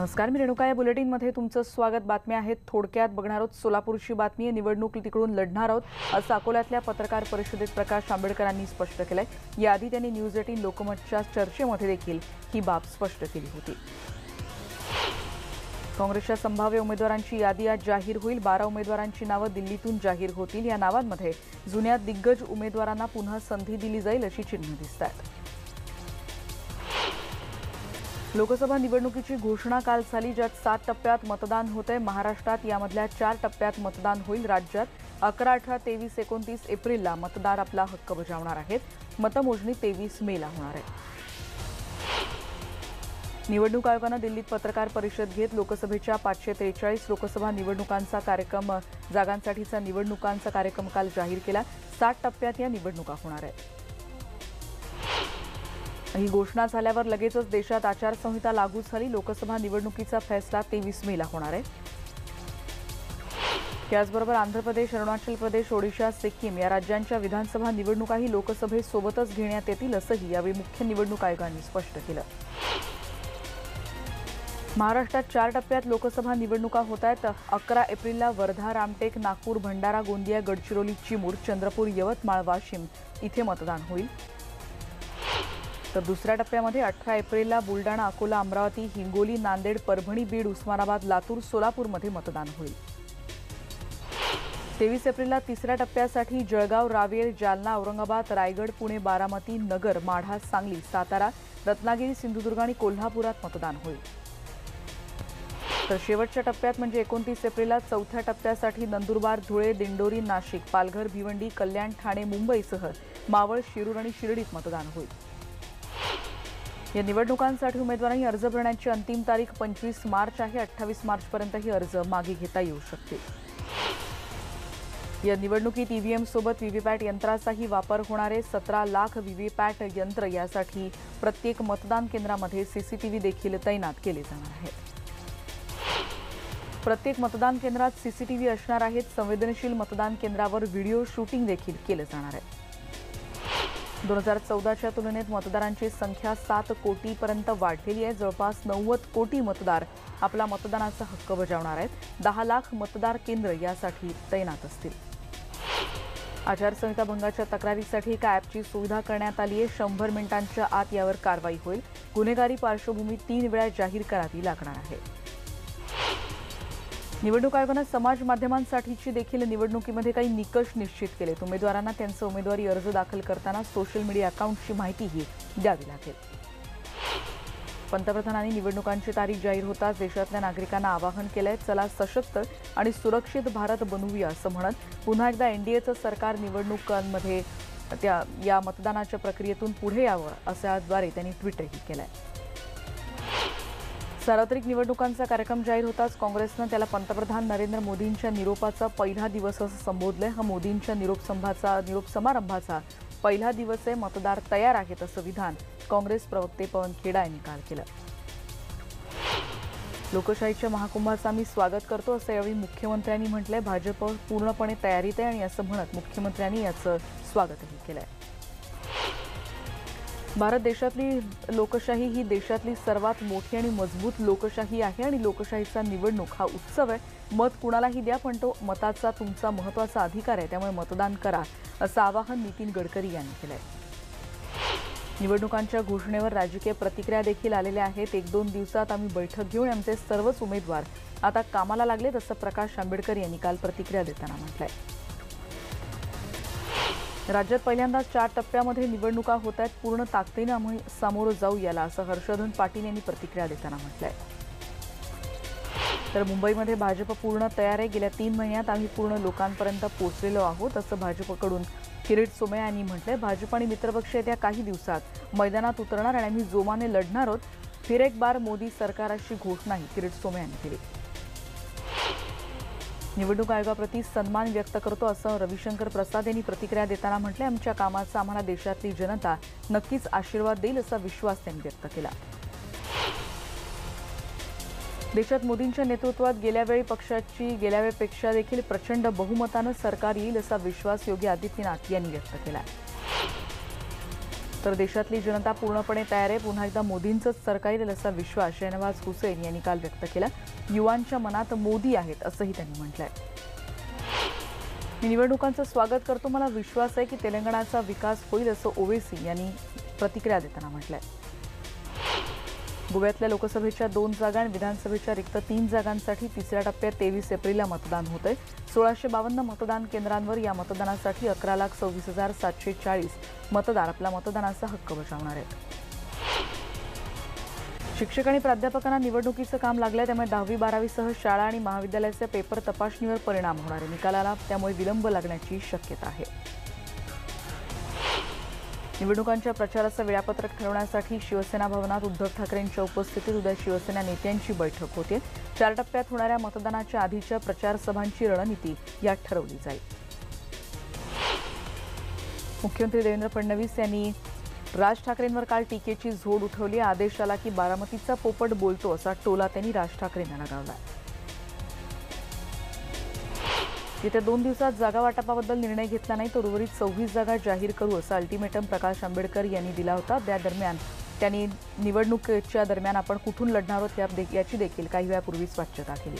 नमस्कार, मी रेणुका. या बुलेटिनमध्ये तुमचं स्वागत. बातम्या आहेत थोडक्यात बघणार आहोत. सोलापूरची बातमी आहे. निवडणूक तिकडून लढणार आहोत असं अकोल्यातल्या पत्रकार परिषदेत प्रकाश आंबेडकरांनी स्पष्ट केलंय. याआधी त्यांनी न्यूज 18 लोकमतच्या चर्चेमध्ये देखील ही बाब स्पष्ट केली होती. काँग्रेसच्या संभाव्य उमेदवारांची यादी आज जाहीर होईल. 12 उमेदवारांची नावं दिल्लीतून जाहीर होतील. या नावांमध्ये जुन्या दिग्गज उमेदवारांना पुन्हा संधी दिली जाईल अशी चिन्ह दिसतात. लोकसभा निवडणुकीची घोषणा काल झाली, ज्यात 7 टप्प्यात मतदान होतंय. महाराष्ट्रात यामधल्या 4 टप्प्यात मतदान होईल. राज्यात 11, 18, 23, 29 एप्रिलला मतदार आपला हक्क बजावणार आहेत. मतमोजणी 23 मेला होणार आहे. निवडणूक आयोगानं दिल्लीत पत्रकार परिषद घेत लोकसभेच्या 543 लोकसभा निवडणुकांचा कार्यक्रम जागांसाठीचा निवडणुकांचा कार्यक्रम काल जाहीर केला. 7 टप्प्यात या निवडणुका होणार आहेत. ही घोषणा झाल्यावर लगेचच देशात आचारसंहिता लागू झाली. लोकसभा निवडणुकीचा फैसला 23 मेला होणार आहे. त्याचबरोबर आंध्र प्रदेश, अरुणाचल प्रदेश, ओडिशा, सिक्कीम या राज्यांच्या विधानसभा निवडणुकाही लोकसभेसोबतच घेण्यात येतील असंही यावेळी मुख्य निवडणूक आयोगाने स्पष्ट केलं. महाराष्ट्रात 4 टप्प्यात लोकसभा निवडणुका होत आहेत. 11 एप्रिलला वर्धा, रामटेक, नागपूर, भंडारा, गोंदिया, गडचिरोली, चिमूर, चंद्रपूर, यवतमाळ, वाशिम इथे मतदान होईल. तर दुसऱ्या टप्प्यामध्ये 18 एप्रिलला बुलडाणा, अकोला, अमरावती, हिंगोली, नांदेड, परभणी, बीड, उस्मानाबाद, लातूर, सोलापूरमध्ये मतदान होईल. 23 एप्रिलला तिसऱ्या टप्प्यासाठी जळगाव, रावेर, जालना, औरंगाबाद, रायगड, पुणे, बारामती, नगर, माढा, सांगली, सातारा, रत्नागिरी, सिंधुदुर्ग आणि कोल्हापुरात मतदान होईल. तर शेवटच्या टप्प्यात म्हणजे 29 एप्रिलला चौथ्या टप्प्यासाठी नंदुरबार, धुळे, दिंडोरी, नाशिक, पालघर, भिवंडी, कल्याण, ठाणे, मुंबईसह मावळ, शिरूर आणि शिर्डीत मतदान होईल. या निवडणुकांसाठी उमेदवारांनी अर्ज भरण्याची अंतिम तारीख 25 मार्च आहे. 28 मार्चपर्यंत ही अर्ज मागे घेता येऊ शकतील. या निवडणुकीत ईव्हीएम सोबत व्हीव्हीपॅट यंत्राचाही वापर होणार आहे. 17 लाख व्हीव्हीपॅट यंत्र यासाठी प्रत्येक मतदान केंद्रामध्ये सीसीटीव्ही देखील तैनात केले जाणार आहेत. प्रत्येक मतदान केंद्रात सीसीटीव्ही असणार आहेत. संवेदनशील मतदान केंद्रावर व्हिडिओ शूटिंग देखील केलं जाणार आहे. 2014च्या तुलनेत मतदारांची संख्या 7 कोटीपर्यंत वाढलेली आहे. जवळपास 90 कोटी मतदार आपला मतदानाचा हक्क बजावणार आहेत. 10 लाख मतदार केंद्र यासाठी तैनात असतील. आचारसंहिता भंगाच्या तक्रारीसाठी एका ॲपची सुविधा करण्यात आली आहे. 100 मिनिटांच्या आत यावर कारवाई होईल. गुन्हेगारी पार्श्वभूमी 3 वेळा जाहीर करावी लागणार आहे. निवडणूक आयोगानं समाज माध्यमांसाठीची देखील निवडणुकीमध्ये काही निकष निश्चित केलेत. उमेदवारांना त्यांचा उमेदवारी अर्ज दाखल करताना सोशल मीडिया अकाउंटची माहितीही द्यावी लागेल. पंतप्रधानांनी निवडणुकांची तारीख जाहीर होताच देशातल्या नागरिकांना आवाहन केलंय. चला सशक्त आणि सुरक्षित भारत बनवूया असं म्हणत पुन्हा एकदा एनडीएचं सरकार निवडणुकांमध्ये या मतदानाच्या प्रक्रियेतून पुढे यावं अशाद्वारे त्यांनी ट्विटही केलंय. सार्वत्रिक निवडणुकांचा कार्यक्रम जाहीर होताच काँग्रेसनं त्याला पंतप्रधान नरेंद्र मोदींच्या निरोपाचा पहिला दिवस असं संबोधलंय. हा मोदींच्या निरोप समारंभाचा पहिला दिवस आहे. मतदार तयार आहेत असं विधान काँग्रेस प्रवक्ते पवन खेडा यांनी काल केलं. लोकशाहीच्या महाकुंभाचं आम्ही स्वागत करतो असं यावेळी मुख्यमंत्र्यांनी म्हटलंय. भाजप पूर्णपणे तयारीत आहे आणि असं म्हणत मुख्यमंत्र्यांनी याचं स्वागतही केलंय. भारत देशातली लोकशाही ही देशातली सर्वात मोठी आणि मजबूत लोकशाही आहे आणि लोकशाहीचा निवडणूक हा उत्सव आहे. मत कुणालाही द्या, पण तो मताचा तुमचा महत्त्वाचा अधिकार आहे, त्यामुळे मतदान करा असं आवाहन नितीन गडकरी यांनी केलंय. निवडणुकांच्या घोषणेवर राजकीय प्रतिक्रिया देखील आलेल्या आहेत. 1-2 दिवसात आम्ही बैठक घेऊन आमचे सर्वच उमेदवार आता कामाला लागलेत असं प्रकाश आंबेडकर यांनी काल प्रतिक्रिया देताना म्हटलंय. राज्यात पहिल्यांदाच 4 टप्प्यामध्ये निवडणुका होत आहेत. पूर्ण ताकदीनं आम्ही सामोरं जाऊ याला असं हर्षवर्धन पाटील यांनी प्रतिक्रिया देताना म्हटलंय. तर मुंबईमध्ये भाजप पूर्ण तयार आहे. गेल्या 3 महिन्यात आम्ही पूर्ण लोकांपर्यंत पोहोचलेलो आहोत असं भाजपकडून किरीट सोमय्या यांनी म्हटलंय. भाजप आणि मित्रपक्ष येत्या काही दिवसात मैदानात उतरणार आणि आम्ही जोमाने लढणार आहोत. फिर एक बार मोदी सरकार अशी घोषणाही किरीट सोमय्या यांनी केली. निवडणूक आयोगाप्रती सन्मान व्यक्त करतो असं रविशंकर प्रसाद यांनी प्रतिक्रिया देताना म्हटलंय. आमच्या कामाचा आम्हाला देशातली जनता नक्कीच आशीर्वाद देईल असा विश्वास त्यांनी व्यक्त केला. देशात मोदींच्या नेतृत्वात गेल्या वेळेपेक्षा देखील प्रचंड बहुमतानं सरकार येईल असा विश्वास योगी आदित्यनाथ यांनी व्यक्त केला. तर देशातली जनता पूर्णपणे तयार आहे. पुन्हा एकदा मोदींचंच सरकार येईल असा विश्वास शहनवाज हुसेन यांनी काल व्यक्त केला. युवांच्या मनात मोदी आहेत असंही त्यांनी म्हटलंय. मी निवडणुकांचं स्वागत करतो. मला विश्वास आहे की तेलंगणाचा विकास होईल असं ओवेसी यांनी प्रतिक्रिया देताना म्हटलंय. गोव्यातल्या लोकसभेच्या 2 जागा आणि विधानसभेच्या रिक्त 3 जागांसाठी तिसऱ्या टप्प्यात 23 एप्रिलला मतदान होतंय. 1652 मतदान केंद्रांवर या मतदानासाठी 11,26,740 मतदार आपला मतदानाचा हक्क बजावणार आहेत. शिक्षक आणि प्राध्यापकांना निवडणुकीचं काम लागलंय. त्यामुळे 10वी-12वी सह शाळा आणि महाविद्यालयाचे पेपर तपासणीवर परिणाम होणार आहे. निकालाला त्यामुळे विलंब लागण्याची शक्यता आहे. निवडणुकांच्या प्रचाराचं वेळापत्रक ठरवण्यासाठी शिवसेना भवनात उद्धव ठाकरेंच्या उपस्थितीत उद्या शिवसेना नेत्यांची बैठक होते. 4 टप्प्यात होणाऱ्या मतदानाच्या आधीच्या प्रचार सभांची रणनीती यात ठरवली जाईल. मुख्यमंत्री देवेंद्र फडणवीस यांनी राज ठाकरेंवर काल टीकेची झोड उठवली. आदेश आला की बारामतीचा पोपट बोलतो असा टोला त्यांनी राज ठाकरेंना लगावला. येत्या 2 दिवसात जागा वाटपाबद्दल निर्णय घेतला नाही तर उर्वरित 26 जागा जाहीर करू असा अल्टिमेटम प्रकाश आंबेडकर यांनी दिला होता. त्या दरम्यान त्यांनी निवडणुकीच्या दरम्यान आपण कुठून लढणार आहोत याची देखील काही वेळापूर्वीच वाच्यता केली.